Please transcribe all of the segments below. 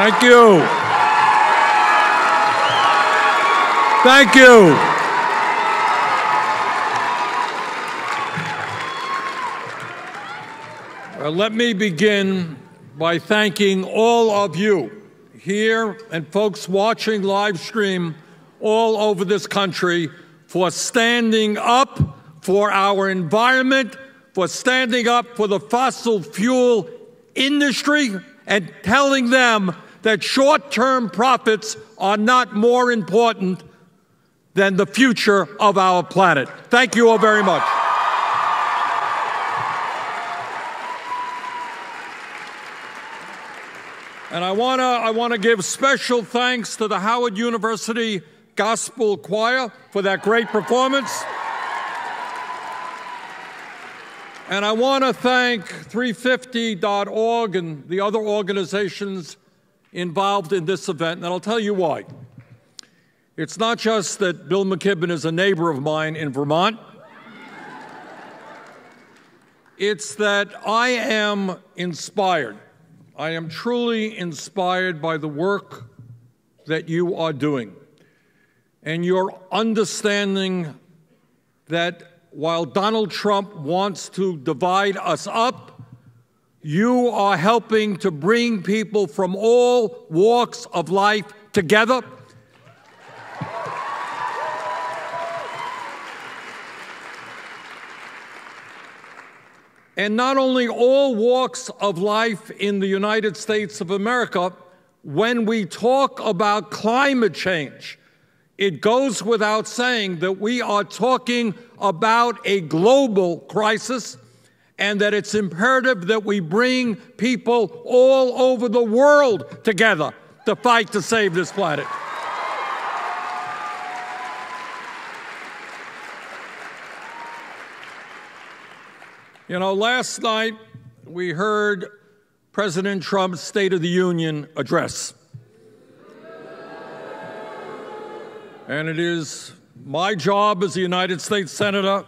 Thank you. Thank you. Let me begin by thanking all of you here and folks watching live stream all over this country for standing up for our environment, for standing up for the fossil fuel industry and telling them that short-term profits are not more important than the future of our planet. Thank you all very much. And I want to give special thanks to the Howard University Gospel Choir for that great performance. And I want to thank 350.org and the other organizations involved in this event, and I'll tell you why. It's not just that Bill McKibben is a neighbor of mine in Vermont. It's that I am inspired. I am truly inspired by the work that you are doing and your understanding that while Donald Trump wants to divide us up, you are helping to bring people from all walks of life together. And not only all walks of life in the United States of America, when we talk about climate change, it goes without saying that we are talking about a global crisis and that it's imperative that we bring people all over the world together to fight to save this planet. You know, last night we heard President Trump's State of the Union address. And it is my job as a United States Senator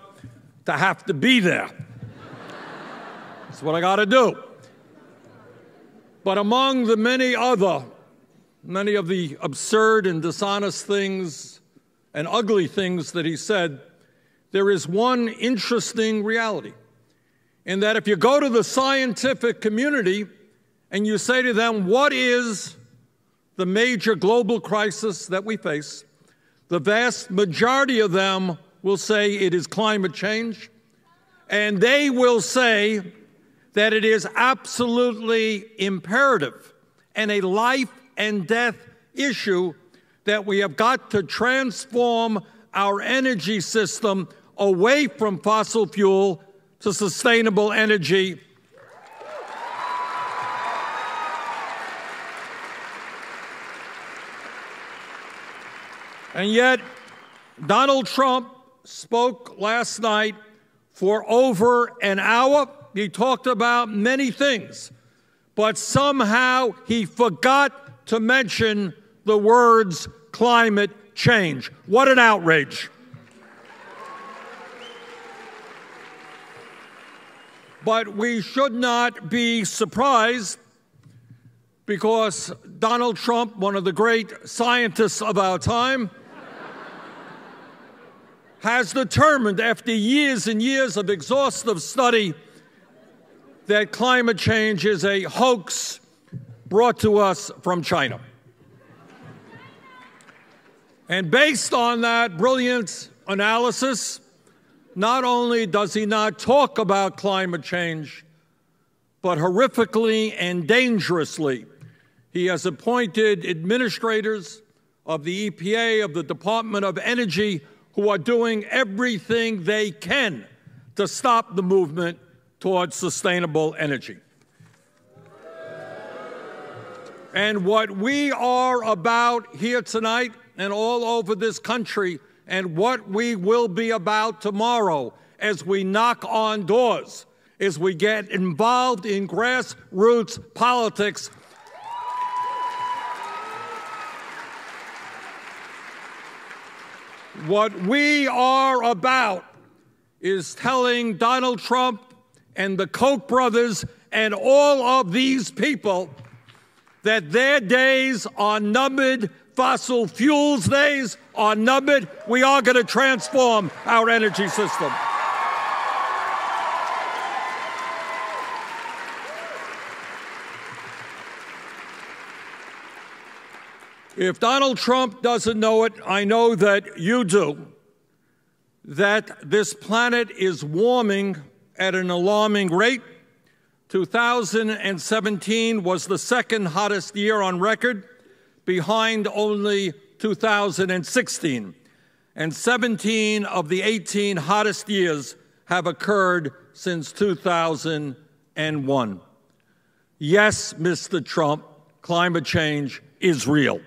to have to be there. That's what I got to do. But among the many of the absurd and dishonest things and ugly things that he said, there is one interesting reality. In that if you go to the scientific community and you say to them, what is the major global crisis that we face? The vast majority of them will say it is climate change. And they will say that it is absolutely imperative and a life and death issue that we have got to transform our energy system away from fossil fuel to sustainable energy. And yet, Donald Trump spoke last night for over an hour. He talked about many things, but somehow he forgot to mention the words climate change. What an outrage. But we should not be surprised because Donald Trump, one of the great scientists of our time, has determined after years and years of exhaustive study that climate change is a hoax brought to us from China. And based on that brilliant analysis, not only does he not talk about climate change, but horrifically and dangerously, he has appointed administrators of the EPA, of the Department of Energy, who are doing everything they can to stop the movement towards sustainable energy. And what we are about here tonight and all over this country, and what we will be about tomorrow as we knock on doors, is we get involved in grassroots politics. What we are about is telling Donald Trump and the Koch brothers and all of these people that their days are numbered, fossil fuels days are numbered. We are going to transform our energy system. If Donald Trump doesn't know it, I know that you do, that this planet is warming at an alarming rate. 2017 was the second hottest year on record, behind only 2016. And 17 of the 18 hottest years have occurred since 2001. Yes, Mr. Trump, climate change is real.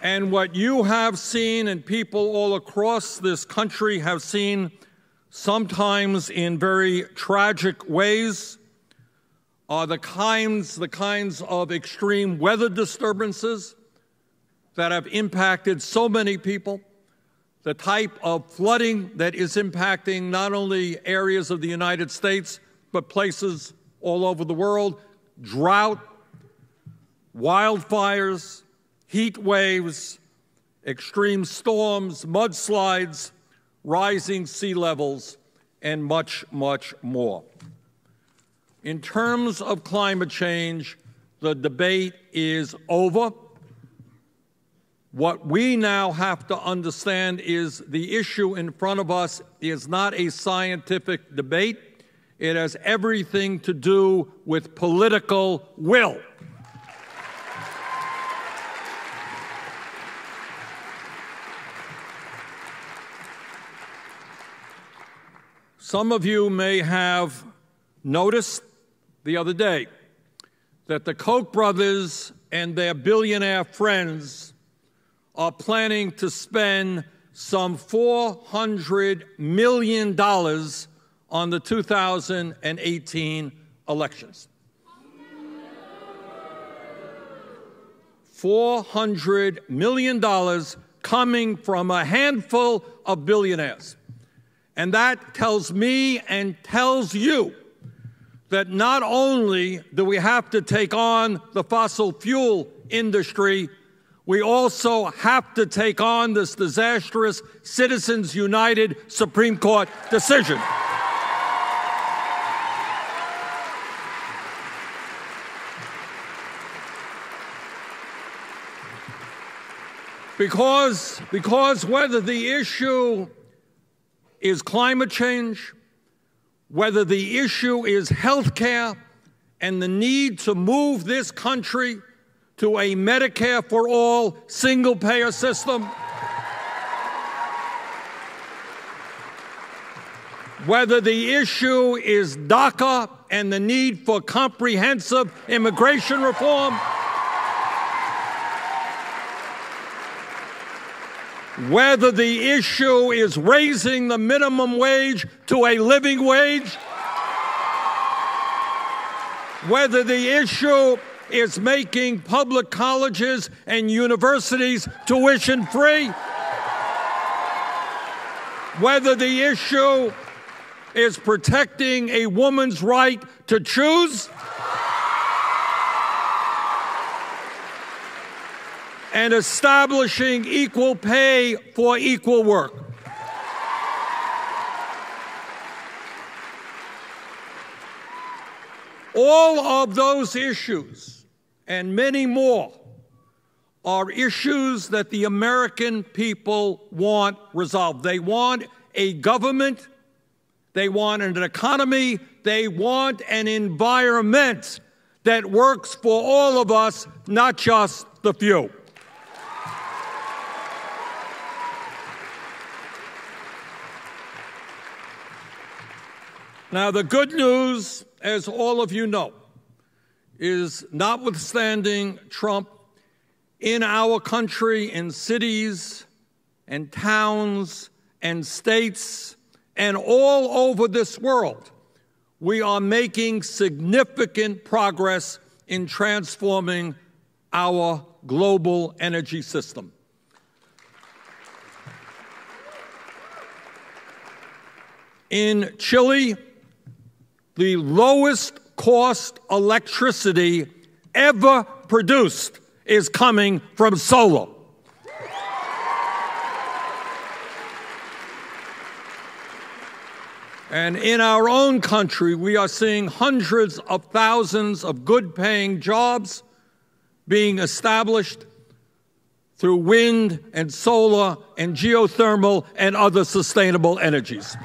And what you have seen, and people all across this country have seen, sometimes in very tragic ways, are the kinds of extreme weather disturbances that have impacted so many people, the type of flooding that is impacting not only areas of the United States, but places all over the world, drought, wildfires, heat waves, extreme storms, mudslides, rising sea levels, and much, much more. In terms of climate change, the debate is over. What we now have to understand is the issue in front of us is not a scientific debate. It has everything to do with political will. Some of you may have noticed the other day that the Koch brothers and their billionaire friends are planning to spend some $400 million on the 2018 elections. $400 million coming from a handful of billionaires. And that tells me and tells you that not only do we have to take on the fossil fuel industry, we also have to take on this disastrous Citizens United Supreme Court decision. Because whether the issue is climate change, whether the issue is health care and the need to move this country to a Medicare for all single-payer system, whether the issue is DACA and the need for comprehensive immigration reform, whether the issue is raising the minimum wage to a living wage, whether the issue is making public colleges and universities tuition-free, whether the issue is protecting a woman's right to choose, and establishing equal pay for equal work. All of those issues and many more are issues that the American people want resolved. They want a government, they want an economy, they want an environment that works for all of us, not just the few. Now, the good news, as all of you know, is notwithstanding Trump, in our country, in cities and towns and states and all over this world, we are making significant progress in transforming our global energy system. In Chile, the lowest cost electricity ever produced is coming from solar. And in our own country, we are seeing hundreds of thousands of good-paying jobs being established through wind and solar and geothermal and other sustainable energies.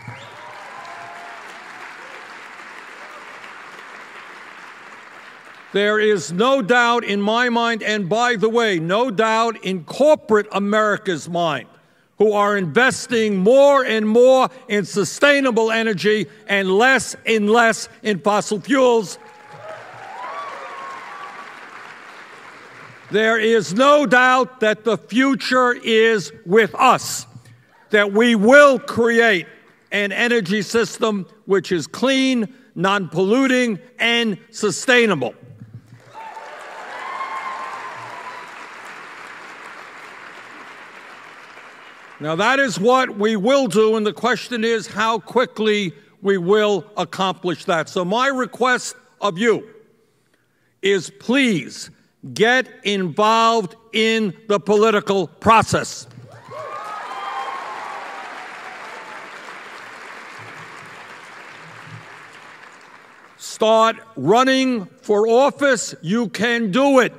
There is no doubt in my mind, and by the way, no doubt in corporate America's mind, who are investing more and more in sustainable energy and less in fossil fuels. There is no doubt that the future is with us, that we will create an energy system which is clean, non-polluting, and sustainable. Now, that is what we will do, and the question is how quickly we will accomplish that. So my request of you is please get involved in the political process. Start running for office. You can do it.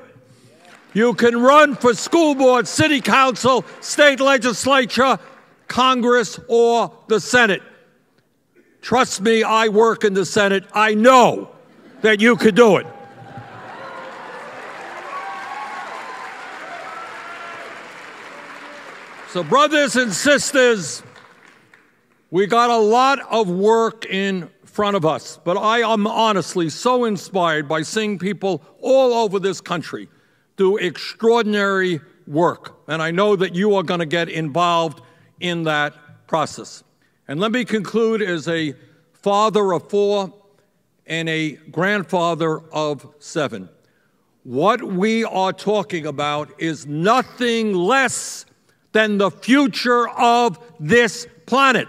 You can run for school board, city council, state legislature, Congress, or the Senate. Trust me, I work in the Senate. I know that you could do it. So, brothers and sisters, we got a lot of work in front of us, but I am honestly so inspired by seeing people all over this country do extraordinary work, and I know that you are going to get involved in that process. And let me conclude as a father of 4 and a grandfather of 7. What we are talking about is nothing less than the future of this planet.